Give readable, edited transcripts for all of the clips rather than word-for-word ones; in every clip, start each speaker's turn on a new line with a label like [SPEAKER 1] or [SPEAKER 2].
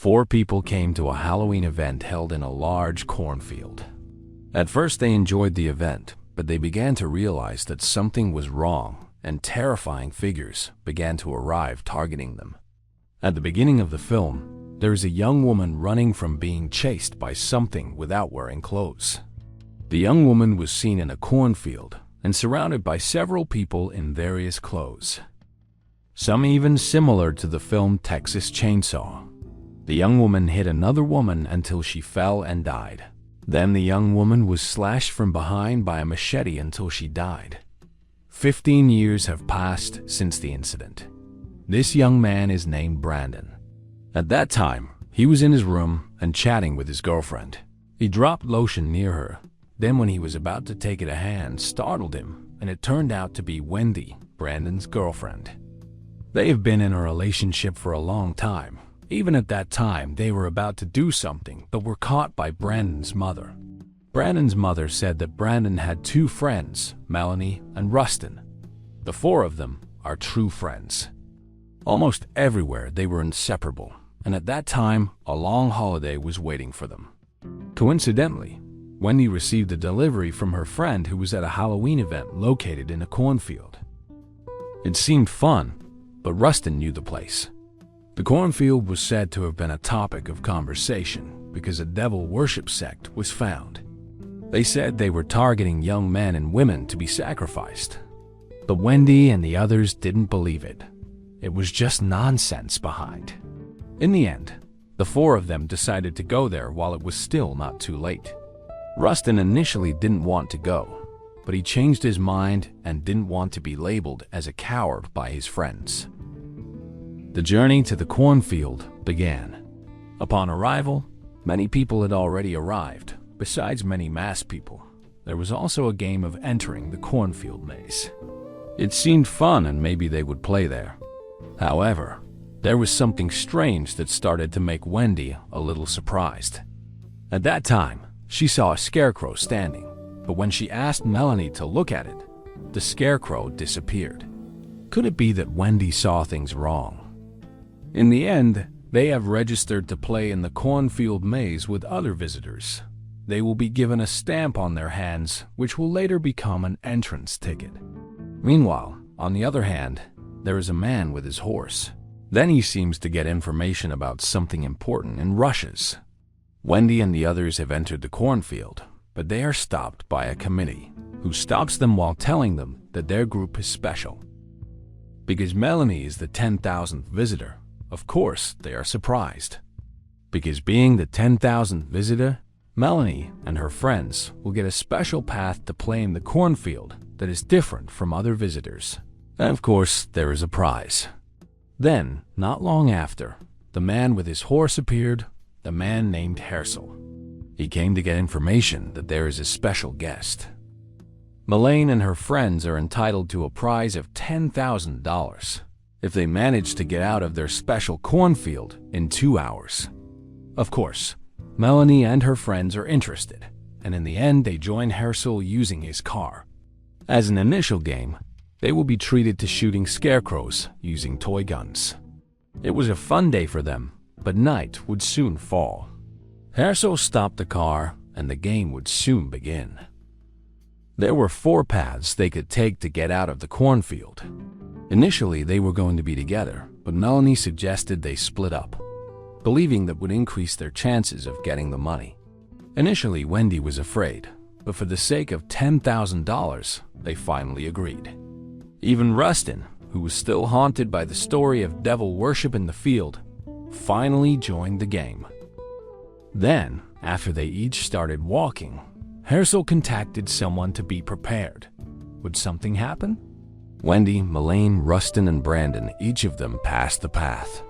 [SPEAKER 1] Four people came to a Halloween event held in a large cornfield. At first they enjoyed the event, but they began to realize that something was wrong, and terrifying figures began to arrive targeting them. At the beginning of the film, there is a young woman running from being chased by something without wearing clothes. The young woman was seen in a cornfield and surrounded by several people in various clothes, some even similar to the film Texas Chainsaw. The young woman hit another woman until she fell and died. Then the young woman was slashed from behind by a machete until she died. 15 years have passed since the incident. This young man is named Brandon. At that time, he was in his room and chatting with his girlfriend. He dropped lotion near her. Then when he was about to take it, a hand startled him, and it turned out to be Wendy, Brandon's girlfriend. They have been in a relationship for a long time. Even at that time, they were about to do something, but were caught by Brandon's mother. Brandon's mother said that Brandon had two friends, Melanie and Rustin. The four of them are true friends. Almost everywhere they were inseparable, and at that time, a long holiday was waiting for them. Coincidentally, Wendy received a delivery from her friend who was at a Halloween event located in a cornfield. It seemed fun, but Rustin knew the place. The cornfield was said to have been a topic of conversation because a devil worship sect was found. They said they were targeting young men and women to be sacrificed. But Wendy and the others didn't believe it. It was just nonsense behind. In the end, the four of them decided to go there while it was still not too late. Rustin initially didn't want to go, but he changed his mind and didn't want to be labeled as a coward by his friends. The journey to the cornfield began. Upon arrival, many people had already arrived. Besides many masked people, there was also a game of entering the cornfield maze. It seemed fun and maybe they would play there. However, there was something strange that started to make Wendy a little surprised. At that time, she saw a scarecrow standing, but when she asked Melanie to look at it, the scarecrow disappeared. Could it be that Wendy saw things wrong? In the end, they have registered to play in the cornfield maze with other visitors. They will be given a stamp on their hands, which will later become an entrance ticket. Meanwhile, on the other hand, there is a man with his horse. Then he seems to get information about something important and rushes. Wendy and the others have entered the cornfield, but they are stopped by a committee, who stops them while telling them that their group is special. Because Melanie is the 10,000th visitor, of course they are surprised. Because being the 10,000th visitor, Melanie and her friends will get a special path to play in the cornfield that is different from other visitors. And of course, there is a prize. Then, not long after, the man with his horse appeared, the man named Hersel. He came to get information that there is a special guest. Melaine and her friends are entitled to a prize of $10,000 if they manage to get out of their special cornfield in 2 hours. Of course, Melanie and her friends are interested, and in the end they join Hersel using his car. As an initial game, they will be treated to shooting scarecrows using toy guns. It was a fun day for them, but night would soon fall. Hersel stopped the car, and the game would soon begin. There were 4 paths they could take to get out of the cornfield. Initially, they were going to be together, but Melanie suggested they split up, believing that would increase their chances of getting the money. Initially, Wendy was afraid, but for the sake of $10,000, they finally agreed. Even Rustin, who was still haunted by the story of devil worship in the field, finally joined the game. Then, after they each started walking, Hersel contacted someone to be prepared. Would something happen? Wendy, Melaine, Rustin, and Brandon, each of them passed the path.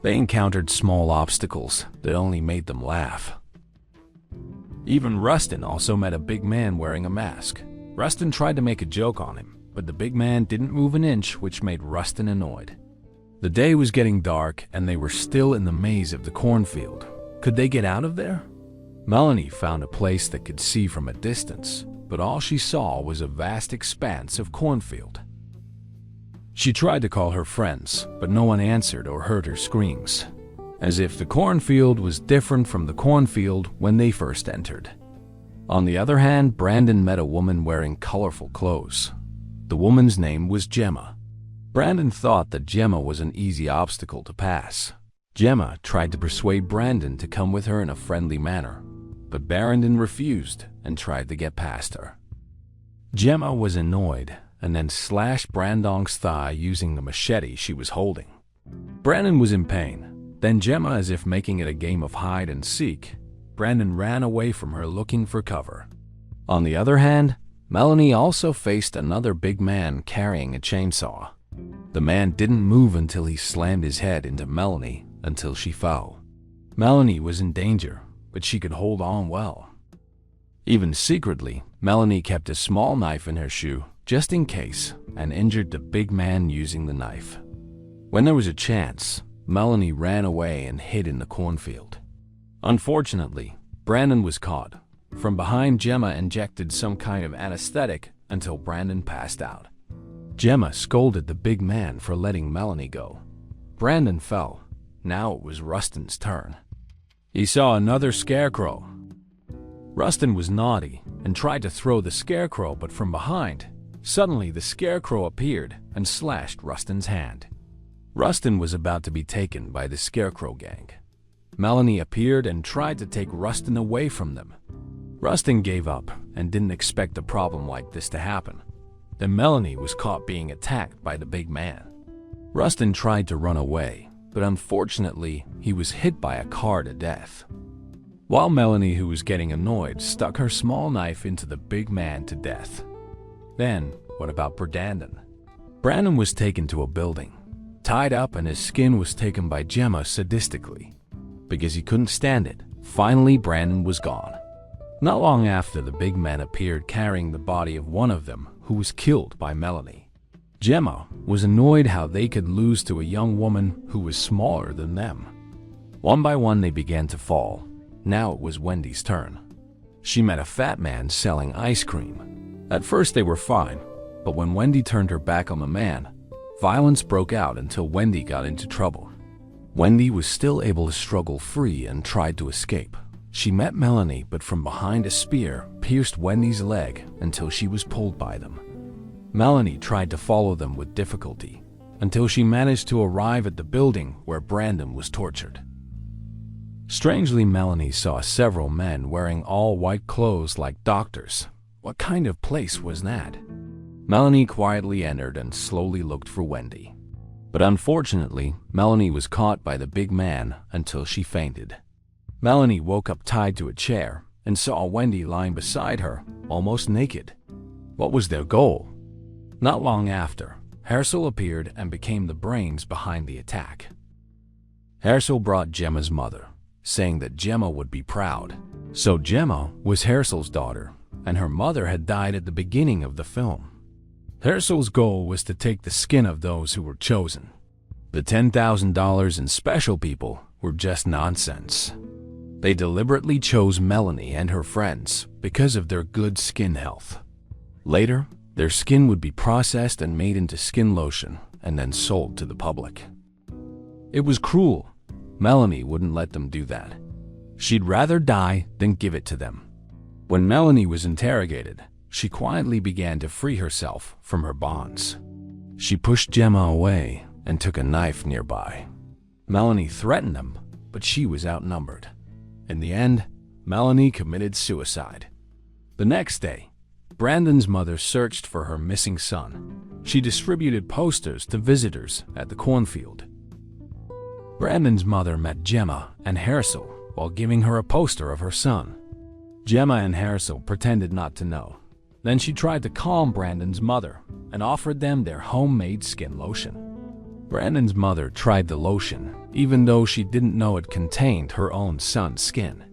[SPEAKER 1] They encountered small obstacles that only made them laugh. Even Rustin also met a big man wearing a mask. Rustin tried to make a joke on him, but the big man didn't move an inch, which made Rustin annoyed. The day was getting dark, and they were still in the maze of the cornfield. Could they get out of there? Melanie found a place that could see from a distance, but all she saw was a vast expanse of cornfield. She tried to call her friends, but no one answered or heard her screams. as if the cornfield was different from the cornfield when they first entered. On the other hand, Brandon met a woman wearing colorful clothes. The woman's name was Gemma. Brandon thought that Gemma was an easy obstacle to pass. Gemma tried to persuade Brandon to come with her in a friendly manner, but Brandon refused and tried to get past her. Gemma was annoyed and then slashed Brandon's thigh using the machete she was holding. Brandon was in pain. Then Gemma, as if making it a game of hide and seek, Brandon ran away from her looking for cover. On the other hand, Melanie also faced another big man carrying a chainsaw. The man didn't move until he slammed his head into Melanie until she fell. Melanie was in danger, but she could hold on well. Even secretly, Melanie kept a small knife in her shoe just in case and injured the big man using the knife. When there was a chance, Melanie ran away and hid in the cornfield. Unfortunately, Brandon was caught. From behind, Gemma injected some kind of anesthetic until Brandon passed out. Gemma scolded the big man for letting Melanie go. Brandon fell. Now it was Rustin's turn. He saw another scarecrow. Rustin was naughty and tried to throw the scarecrow, but from behind, suddenly the scarecrow appeared and slashed Rustin's hand. Rustin was about to be taken by the scarecrow gang. Melanie appeared and tried to take Rustin away from them. Rustin gave up and didn't expect a problem like this to happen. Then Melanie was caught being attacked by the big man. Rustin tried to run away, but unfortunately, he was hit by a car to death. While Melanie, who was getting annoyed, stuck her small knife into the big man to death. Then, what about Brandon? Brandon was taken to a building, tied up, and his skin was taken by Gemma sadistically. Because he couldn't stand it, finally Brandon was gone. Not long after, the big man appeared carrying the body of one of them who was killed by Melanie. Gemma was annoyed how they could lose to a young woman who was smaller than them. One by one they began to fall. Now it was Wendy's turn. She met a fat man selling ice cream. At first they were fine, but when Wendy turned her back on the man, violence broke out until Wendy got into trouble. Wendy was still able to struggle free and tried to escape. She met Melanie, but from behind, a spear pierced Wendy's leg until she was pulled by them. Melanie tried to follow them with difficulty until she managed to arrive at the building where Brandon was tortured. Strangely, Melanie saw several men wearing all white clothes like doctors. What kind of place was that? Melanie quietly entered and slowly looked for Wendy. But unfortunately, Melanie was caught by the big man until she fainted. Melanie woke up tied to a chair and saw Wendy lying beside her, almost naked. What was their goal? Not long after, Herschel appeared and became the brains behind the attack. Herschel brought Gemma's mother, saying that Gemma would be proud. So Gemma was Herschel's daughter, and her mother had died at the beginning of the film. Herschel's goal was to take the skin of those who were chosen. The $10,000 in special people were just nonsense. They deliberately chose Melanie and her friends because of their good skin health. Later, their skin would be processed and made into skin lotion and then sold to the public. It was cruel. Melanie wouldn't let them do that. She'd rather die than give it to them. When Melanie was interrogated, she quietly began to free herself from her bonds. She pushed Gemma away and took a knife nearby. Melanie threatened them, but she was outnumbered. In the end, Melanie committed suicide. The next day, Brandon's mother searched for her missing son. She distributed posters to visitors at the cornfield. Brandon's mother met Gemma and Herschel while giving her a poster of her son. Gemma and Herschel pretended not to know. Then she tried to calm Brandon's mother and offered them their homemade skin lotion. Brandon's mother tried the lotion, even though she didn't know it contained her own son's skin.